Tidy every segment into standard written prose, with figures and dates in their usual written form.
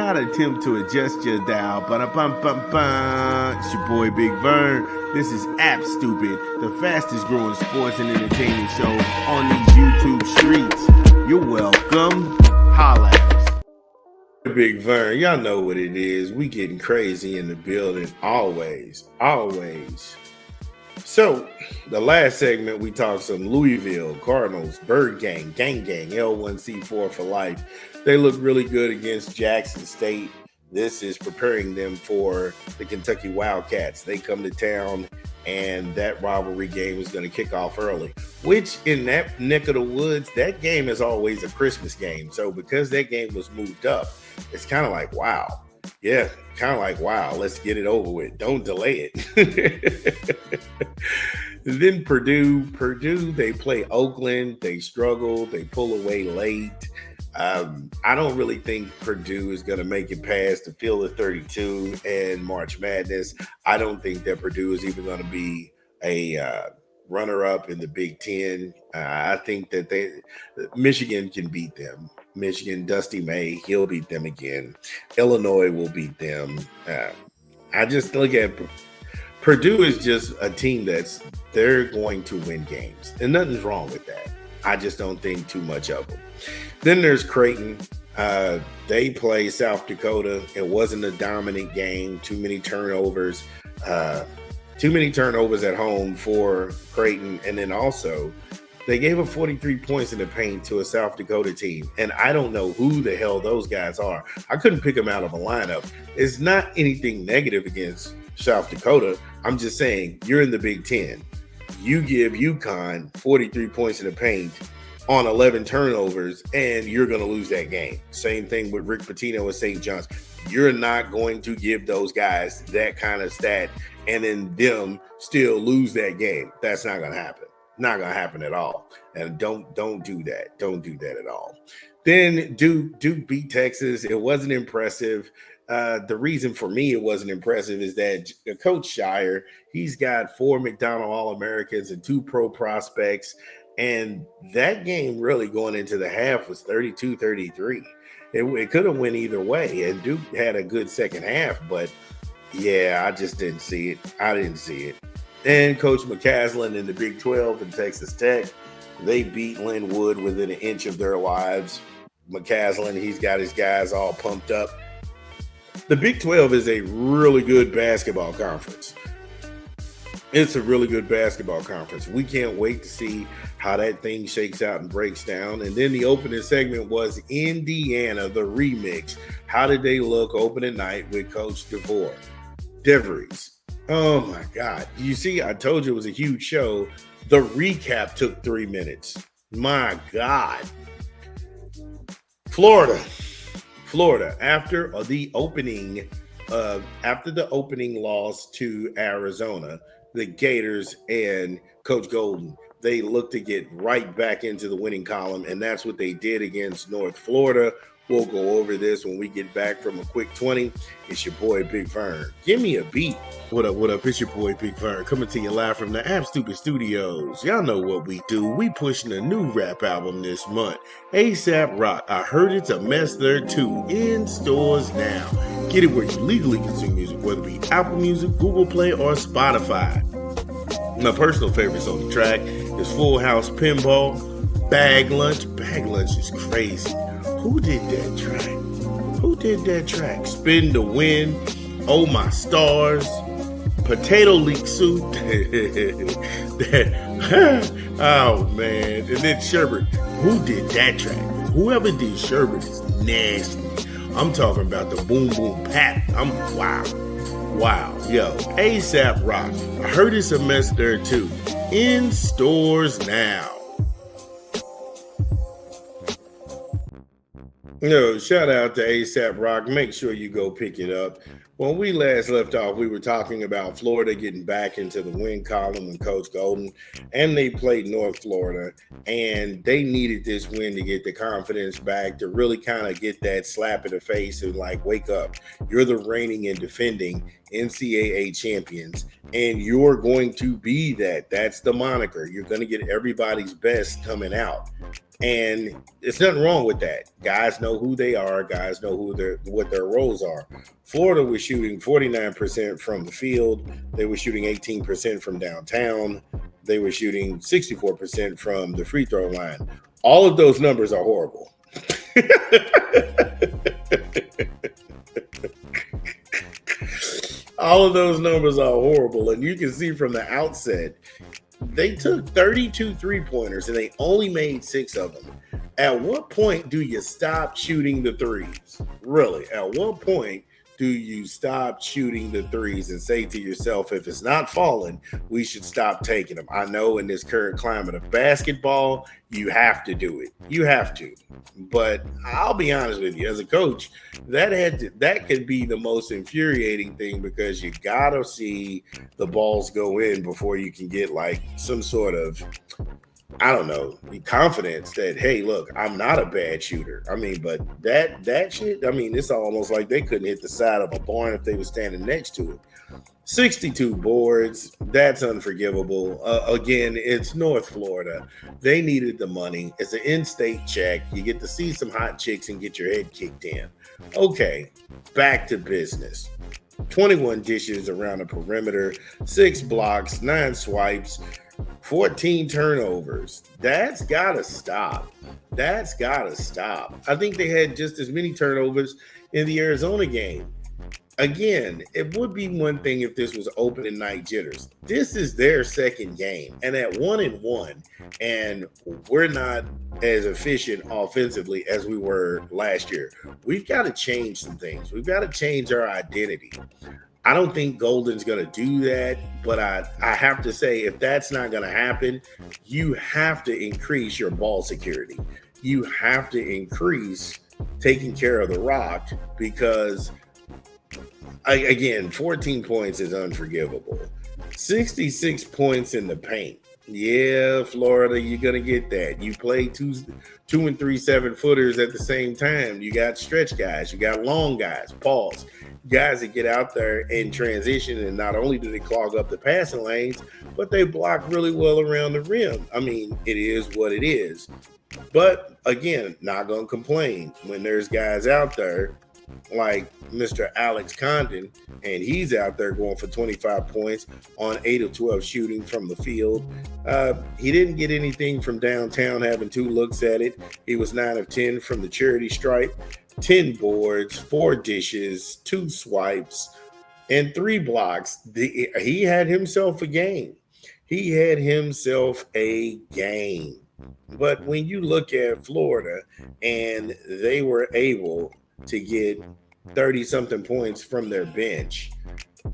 not attempt to adjust your dial. Ba-da-bum-bum-bum. It's your boy Big Vern. This is App Stupid, the fastest growing sports and entertainment show on these YouTube streets. You're welcome. Holla at us. Big Vern, y'all know what it is. We getting crazy in the building. Always. So, the last segment, we talked some Louisville, Cardinals, Bird Gang, L1C4 for life. They look really good against Jackson State. This is preparing them for the Kentucky Wildcats. They come to town, and that rivalry game is going to kick off early, which in that neck of the woods, that game is always a Christmas game. So, because that game was moved up, it's kind of like, wow. Yeah, kind of like, wow, let's get it over with. Don't delay it. Then Purdue, they play Oakland. They struggle. They pull away late. I don't really think Purdue is going to make it past the field of 32 and March Madness. I don't think that Purdue is even going to be a runner-up in the Big Ten. I think that Michigan can beat them. Michigan, Dusty May, he'll beat them again. Illinois will beat them. I just look at Purdue is just a team they're going to win games, and nothing's wrong with that. I just don't think too much of them. Then there's Creighton. They play South Dakota. It wasn't a dominant game. Too many turnovers. Too many turnovers at home for Creighton, and then also they gave up 43 points in the paint to a South Dakota team, and I don't know who the hell those guys are. I couldn't pick them out of a lineup. It's not anything negative against South Dakota. I'm just saying, you're in the Big Ten. You give UConn 43 points in the paint on 11 turnovers, and you're going to lose that game. Same thing with Rick Pitino and St. John's. You're not going to give those guys that kind of stat and then them still lose that game. That's not going to happen. Not going to happen at all. And don't do that. Don't do that at all. Then Duke beat Texas. It wasn't impressive. The reason for me it wasn't impressive is that Coach Shire, he's got 4 McDonald All-Americans and 2 pro prospects. And that game really going into the half was 32-33. It could have went either way. And Duke had a good second half, but yeah, I just didn't see it. I didn't see it. And Coach McCaslin in the Big 12 and Texas Tech, they beat Linwood within an inch of their lives. McCaslin, he's got his guys all pumped up. The Big 12 is a really good basketball conference. It's a really good basketball conference. We can't wait to see how that thing shakes out and breaks down. And then the opening segment was Indiana, the remix. How did they look opening night with Coach DeVries? Oh my God. You see, I told you it was a huge show. The recap took 3 minutes. My God. Florida, after the opening loss to Arizona, the Gators and Coach Golden, they looked to get right back into the winning column, and that's what they did against North Florida. We'll go over this when we get back from a quick 20. It's your boy, Big Vern. Give me a beat. What up? It's your boy, Big Vern, coming to you live from the App Stupid Studios. Y'all know what we do. We pushing a new rap album this month. ASAP Rock. I heard it's a mess there, too. In stores now. Get it where you legally consume music, whether it be Apple Music, Google Play, or Spotify. My personal favorites on the track is Full House Pinball, Bag Lunch. Bag Lunch is crazy. Who did that track? Spin the Wind, Oh My Stars, Potato Leek Soup. Oh man. And then Sherbert. Who did that track? Whoever did Sherbert is nasty. I'm talking about the Boom Boom Pat. Wow. Yo, ASAP Rock. I heard it's a mess there too. In stores now. Shout out to ASAP Rock. Make sure you go pick it up. When we last left off, we were talking about Florida getting back into the win column with Coach Golden, and they played North Florida, and they needed this win to get the confidence back, to really kind of get that slap in the face and like, wake up. You're the reigning and defending NCAA champions, and you're going to be that. That's the moniker. You're going to get everybody's best coming out. And there's nothing wrong with that. Guys know who they are. Guys know what their roles are. Florida was shooting 49% from the field. They were shooting 18% from downtown. They were shooting 64% from the free throw line. All of those numbers are horrible. All of those numbers are horrible. And you can see from the outset, they took 32 3-pointers and they only made 6 of them. At what point do you stop shooting the threes? Really, at what point do you stop shooting the threes and say to yourself, if it's not falling, we should stop taking them? I know in this current climate of basketball, you have to do it. You have to. But I'll be honest with you, as a coach, that could be the most infuriating thing, because you gotta see the balls go in before you can get like some sort of, I don't know, confidence that, hey, look, I'm not a bad shooter. I mean, but that shit, I mean, it's almost like they couldn't hit the side of a barn if they were standing next to it. 62 boards, that's unforgivable. Again, it's North Florida. They needed the money. It's an in-state check. You get to see some hot chicks and get your head kicked in. Okay, back to business. 21 dishes around the perimeter, 6 blocks, 9 swipes, 14 turnovers. That's gotta stop. That's gotta stop. I think they had just as many turnovers in the Arizona game. Again, it would be one thing if this was opening night jitters. This is their second game, and at 1-1, and we're not as efficient offensively as we were last year. We've got to change some things. We've got to change our identity. I don't think Golden's going to do that, but I have to say, if that's not going to happen, you have to increase your ball security. You have to increase taking care of the rock, because again, 14 points is unforgivable. 66 points in the paint. Yeah, Florida, you're going to get that. You play two and 3 7-footers at the same time. You got stretch guys. You got long guys, pause. Guys that get out there and transition, and not only do they clog up the passing lanes, but they block really well around the rim. I mean, it is what it is. But again, not going to complain when there's guys out there like Mr. Alex Condon, and he's out there going for 25 points on 8 of 12 shooting from the field. He didn't get anything from downtown, having 2 looks at it. He was 9 of 10 from the charity stripe, 10 boards, 4 dishes, 2 swipes, and 3 blocks. He had himself a game. He had himself a game. But when you look at Florida, and they were able to get 30-something points from their bench,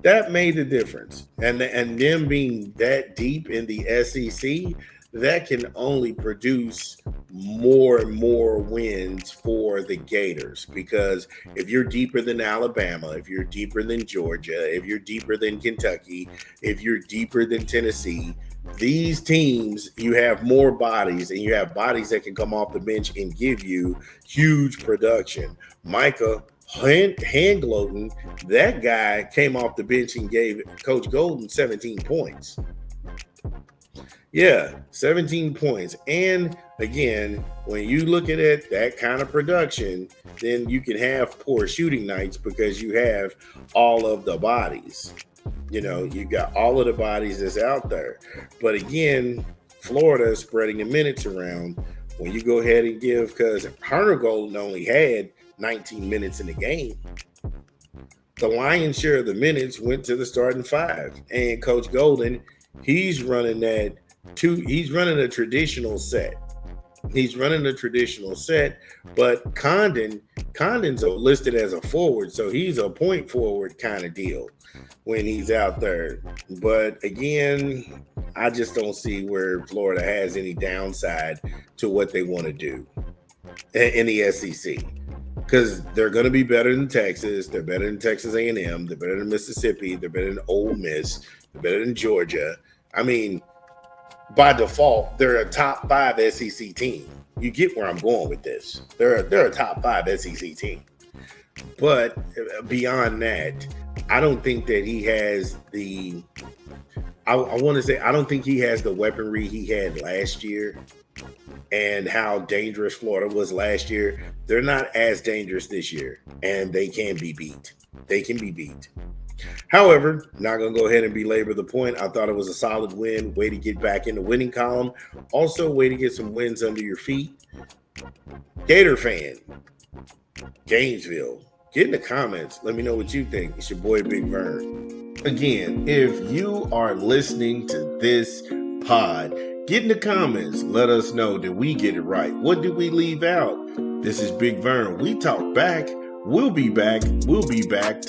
that made the difference. And them being that deep in the SEC, that can only produce more and more wins for the Gators. Because if you're deeper than Alabama, if you're deeper than Georgia, if you're deeper than Kentucky, if you're deeper than Tennessee, these teams, you have more bodies, and you have bodies that can come off the bench and give you huge production. Micah Handgloten, that guy came off the bench and gave Coach Golden 17 points. Yeah, 17 points. And again, when you look at it, that kind of production, then you can have poor shooting nights because you have all of the bodies. You know, you got all of the bodies that's out there. But again, Florida is spreading the minutes around. When you go ahead and give, because Hunter Golden only had 19 minutes in the game, the lion's share of the minutes went to the starting 5. And Coach Golden, he's running he's running a traditional set. But Condon's listed as a forward, so he's a point forward kind of deal when he's out there. But again, I just don't see where Florida has any downside to what they want to do in the SEC. because they're going to be better than Texas. They're better than Texas A&M. They're better than Mississippi. They're better than Ole Miss. They're better than Georgia. I mean, by default, they're a top 5 SEC team. You get where I'm going with this. They're a top 5 SEC team. But beyond that, I don't think that he has the. I want to say I don't think he has the weaponry he had last year, and how dangerous Florida was last year. They're not as dangerous this year, and they can be beat. They can be beat. However, not going to go ahead and belabor the point. I thought it was a solid win. Way to get back in the winning column. Also, way to get some wins under your feet. Gator fan, Gainesville, get in the comments. Let me know what you think. It's your boy, Big Vern. Again, if you are listening to this pod, get in the comments. Let us know, did we get it right? What did we leave out? This is Big Vern. We talk back. We'll be back. We'll be back.